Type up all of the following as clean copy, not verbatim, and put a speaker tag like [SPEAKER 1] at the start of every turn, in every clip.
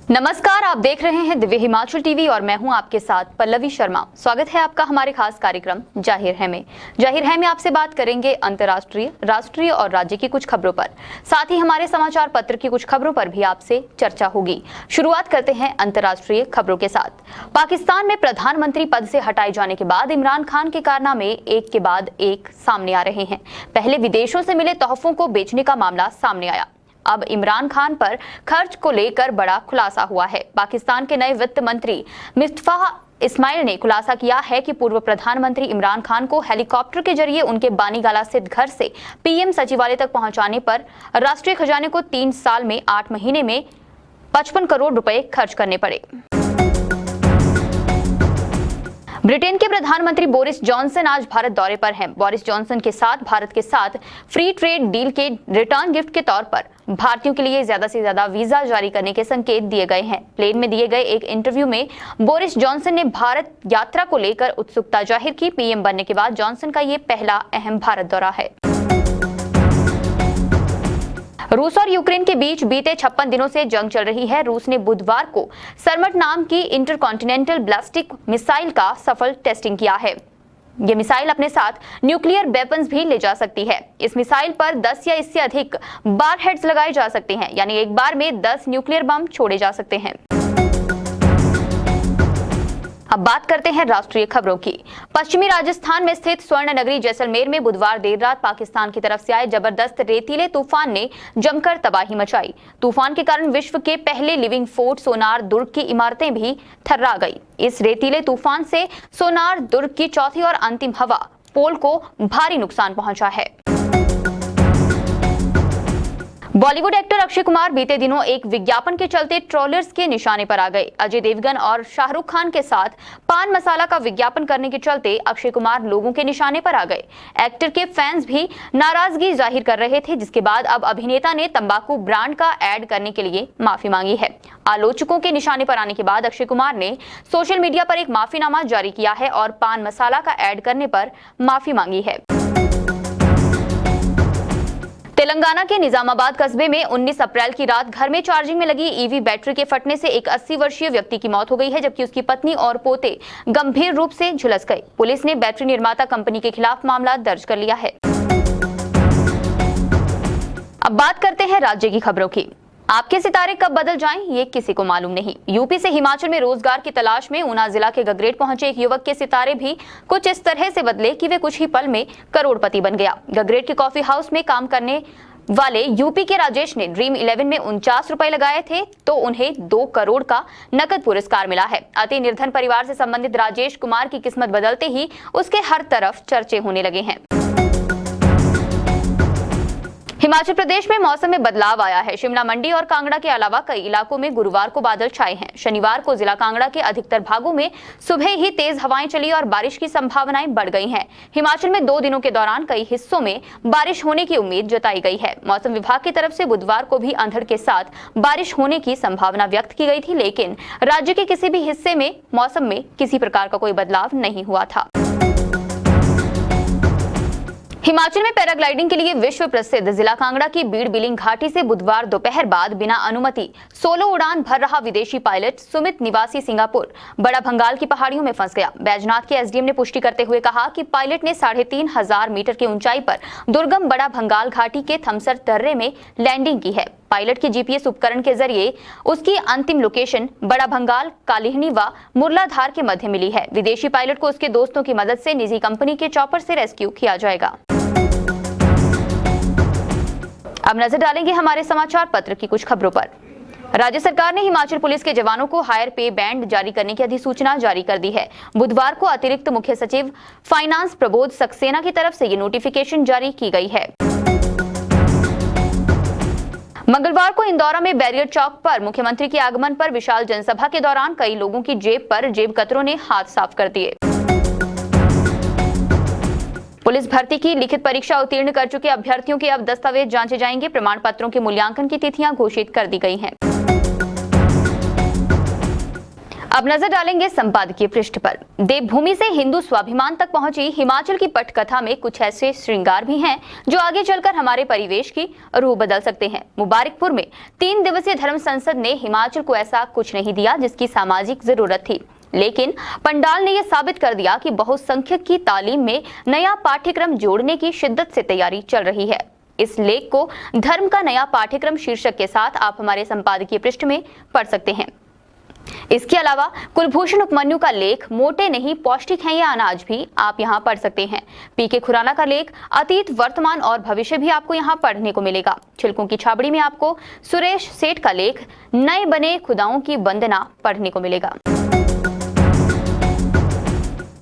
[SPEAKER 1] नमस्कार, आप देख रहे हैं दिव्य हिमाचल टीवी और मैं हूं आपके साथ पल्लवी शर्मा। स्वागत है आपका हमारे खास कार्यक्रम जाहिर है में। जाहिर है में आपसे बात करेंगे अंतर्राष्ट्रीय, राष्ट्रीय और राज्य की कुछ खबरों पर। साथ ही हमारे समाचार पत्र की कुछ खबरों पर भी आपसे चर्चा होगी। शुरुआत करते हैं अंतर्राष्ट्रीय खबरों के साथ। पाकिस्तान में प्रधानमंत्री पद से हटाए जाने के बाद इमरान खान के कारनामे एक के बाद एक सामने आ रहे हैं। पहले विदेशों से मिले तोहफों को बेचने का मामला सामने आया। अब इमरान खान पर खर्च को लेकर बड़ा खुलासा हुआ है। पाकिस्तान के नए वित्त मंत्री मुस्तफा इस्माइल ने खुलासा किया है कि पूर्व प्रधानमंत्री इमरान खान को हेलीकॉप्टर के जरिए उनके बानीगाला स्थित घर से पीएम सचिवालय तक पहुंचाने पर राष्ट्रीय खजाने को 3 साल में 8 महीने में 55 करोड़ रुपए खर्च करने पड़े। ब्रिटेन के प्रधानमंत्री बोरिस जॉनसन आज भारत दौरे पर हैं। बोरिस जॉनसन के साथ भारत के साथ फ्री ट्रेड डील के रिटर्न गिफ्ट के तौर पर भारतीयों के लिए ज्यादा से ज्यादा वीजा जारी करने के संकेत दिए गए हैं। प्लेन में दिए गए एक इंटरव्यू में बोरिस जॉनसन ने भारत यात्रा को लेकर उत्सुकता जाहिर की। पीएम बनने के बाद जॉनसन का ये पहला अहम भारत दौरा है। रूस और यूक्रेन के बीच बीते 56 दिनों से जंग चल रही है। रूस ने बुधवार को सरमट नाम की इंटरकॉन्टिनेंटल बैलिस्टिक मिसाइल का सफल टेस्टिंग किया है। ये मिसाइल अपने साथ न्यूक्लियर वेपन्स भी ले जा सकती है। इस मिसाइल पर 10 या इससे अधिक बार हेड्स लगाए जा सकते हैं, यानी एक बार में 10 न्यूक्लियर बम छोड़े जा सकते हैं। अब बात करते हैं राष्ट्रीय खबरों की। पश्चिमी राजस्थान में स्थित स्वर्ण नगरी जैसलमेर में बुधवार देर रात पाकिस्तान की तरफ से आए जबरदस्त रेतीले तूफान ने जमकर तबाही मचाई। तूफान के कारण विश्व के पहले लिविंग फोर्ट सोनार दुर्ग की इमारतें भी थर्रा गई। इस रेतीले तूफान से सोनार दुर्ग की चौथी और अंतिम हवा पोल को भारी नुकसान पहुंचा है। बॉलीवुड एक्टर अक्षय कुमार बीते दिनों एक विज्ञापन के चलते ट्रोलर्स के निशाने पर आ गए। अजय देवगन और शाहरुख खान के साथ पान मसाला का विज्ञापन करने के चलते अक्षय कुमार लोगों के निशाने पर आ गए। एक्टर के फैंस भी नाराजगी जाहिर कर रहे थे, जिसके बाद अब अभिनेता ने तंबाकू ब्रांड का ऐड करने के लिए माफी मांगी है। आलोचकों के निशाने पर आने के बाद अक्षय कुमार ने सोशल मीडिया पर एक माफीनामा जारी किया है और पान मसाला का ऐड करने पर माफी मांगी है। तेलंगाना के निजामाबाद कस्बे में 19 अप्रैल की रात घर में चार्जिंग में लगी ईवी बैटरी के फटने से एक 80 वर्षीय व्यक्ति की मौत हो गई है, जबकि उसकी पत्नी और पोते गंभीर रूप से झुलस गए। पुलिस ने बैटरी निर्माता कंपनी के खिलाफ मामला दर्ज कर लिया है। अब बात करते हैं राज्य की खबरों की। आपके सितारे कब बदल जाएं, ये किसी को मालूम नहीं। यूपी से हिमाचल में रोजगार की तलाश में ऊना जिला के गगरेट पहुंचे एक युवक के सितारे भी कुछ इस तरह से बदले कि वे कुछ ही पल में करोड़पति बन गया। गगरेट के कॉफी हाउस में काम करने वाले यूपी के राजेश ने ड्रीम 11 में 49 रुपए लगाए थे तो उन्हें 2 करोड़ का नकद पुरस्कार मिला है। अति निर्धन परिवार से संबंधित राजेश कुमार की किस्मत बदलते ही उसके हर तरफ चर्चे होने लगे हैं। हिमाचल प्रदेश में मौसम में बदलाव आया है। शिमला, मंडी और कांगड़ा के अलावा कई इलाकों में गुरुवार को बादल छाए हैं। शनिवार को जिला कांगड़ा के अधिकतर भागों में सुबह ही तेज हवाएं चली और बारिश की संभावनाएं बढ़ गई हैं। हिमाचल में 2 दिनों के दौरान कई हिस्सों में बारिश होने की उम्मीद जताई गई है। मौसम विभाग की तरफ से बुधवार को भी अंधड़ के साथ बारिश होने की संभावना व्यक्त की गई थी, लेकिन राज्य के किसी भी हिस्से में मौसम में किसी प्रकार का कोई बदलाव नहीं हुआ था। हिमाचल में पैराग्लाइडिंग के लिए विश्व प्रसिद्ध जिला कांगड़ा की बीड़ बिलिंग घाटी से बुधवार दोपहर बाद बिना अनुमति सोलो उड़ान भर रहा विदेशी पायलट सुमित निवासी सिंगापुर बड़ा भंगाल की पहाड़ियों में फंस गया। बैजनाथ के एसडीएम ने पुष्टि करते हुए कहा कि पायलट ने 3500 मीटर की ऊंचाई पर दुर्गम बड़ा भंगाल घाटी के थमसर दर्रे में लैंडिंग की है। पायलट के जीपीएस उपकरण के जरिए उसकी अंतिम लोकेशन बड़ा भंगाल, कालिहनी व मुरलाधार के मध्य मिली है। विदेशी पायलट को उसके दोस्तों की मदद से निजी कंपनी के चॉपर से रेस्क्यू किया जाएगा। अब नजर डालेंगे हमारे समाचार पत्र की कुछ खबरों पर। राज्य सरकार ने हिमाचल पुलिस के जवानों को हायर पे बैंड जारी करने की अधिसूचना जारी कर दी है। बुधवार को अतिरिक्त मुख्य सचिव फाइनेंस प्रबोध सक्सेना की तरफ से ये नोटिफिकेशन जारी की गई है। मंगलवार को इंदौरा में बैरियर चौक पर मुख्यमंत्री के आगमन पर विशाल जनसभा के दौरान कई लोगों की जेब पर जेब कतरों ने हाथ साफ कर दिए। पुलिस भर्ती की लिखित परीक्षा उत्तीर्ण कर चुके अभ्यर्थियों के अब दस्तावेज जांचे जाएंगे। प्रमाण पत्रों के मूल्यांकन की तिथियां घोषित कर दी गई हैं। अब नजर डालेंगे संपादकीय पृष्ठ पर। देवभूमि से हिंदू स्वाभिमान तक पहुंची हिमाचल की पटकथा में कुछ ऐसे श्रृंगार भी हैं जो आगे चलकर हमारे परिवेश की रूह बदल सकते हैं। मुबारकपुर में 3 दिवसीय धर्म संसद ने हिमाचल को ऐसा कुछ नहीं दिया जिसकी सामाजिक जरूरत थी, लेकिन पंडाल ने यह साबित कर दिया कि बहुसंख्यक की तालीम में नया पाठ्यक्रम जोड़ने की शिद्दत से तैयारी चल रही है। इस लेख को धर्म का नया पाठ्यक्रम शीर्षक के साथ आप हमारे संपादकीय पृष्ठ में पढ़ सकते हैं। इसके अलावा कुलभूषण उपमन्यु का लेख मोटे नहीं पौष्टिक हैं ये अनाज भी आप यहाँ पढ़ सकते हैं। पीके खुराना का लेख अतीत, वर्तमान और भविष्य भी आपको यहाँ पढ़ने को मिलेगा। छिलकों की छाबड़ी में आपको सुरेश सेठ का लेख नए बने खुदाओं की वंदना पढ़ने को मिलेगा।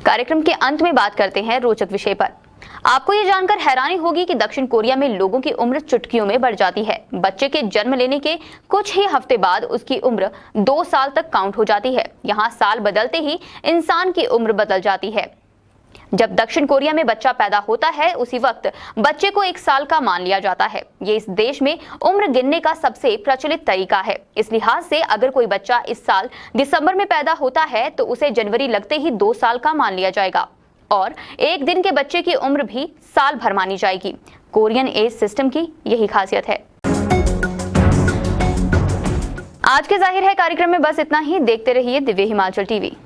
[SPEAKER 1] कार्यक्रम के अंत में बात करते हैं रोचक विषय पर। आपको ये जानकर हैरानी होगी कि दक्षिण कोरिया में लोगों की उम्र चुटकियों में बढ़ जाती है। बच्चे के जन्म लेने के कुछ ही हफ्ते बाद उसकी उम्र 2 साल तक काउंट हो जाती है। यहाँ साल बदलते ही इंसान की उम्र बदल जाती है। जब दक्षिण कोरिया में बच्चा पैदा होता है उसी वक्त बच्चे को 1 साल का मान लिया जाता है। ये इस देश में उम्र गिनने का सबसे प्रचलित तरीका है। इस लिहाज से अगर कोई बच्चा इस साल दिसंबर में पैदा होता है तो उसे जनवरी लगते ही 2 साल का मान लिया जाएगा और 1 दिन के बच्चे की उम्र भी साल भर मानी जाएगी। कोरियन एज सिस्टम की यही खासियत है। आज के जाहिर है कार्यक्रम में बस इतना ही। देखते रहिए दिव्य हिमाचल टीवी।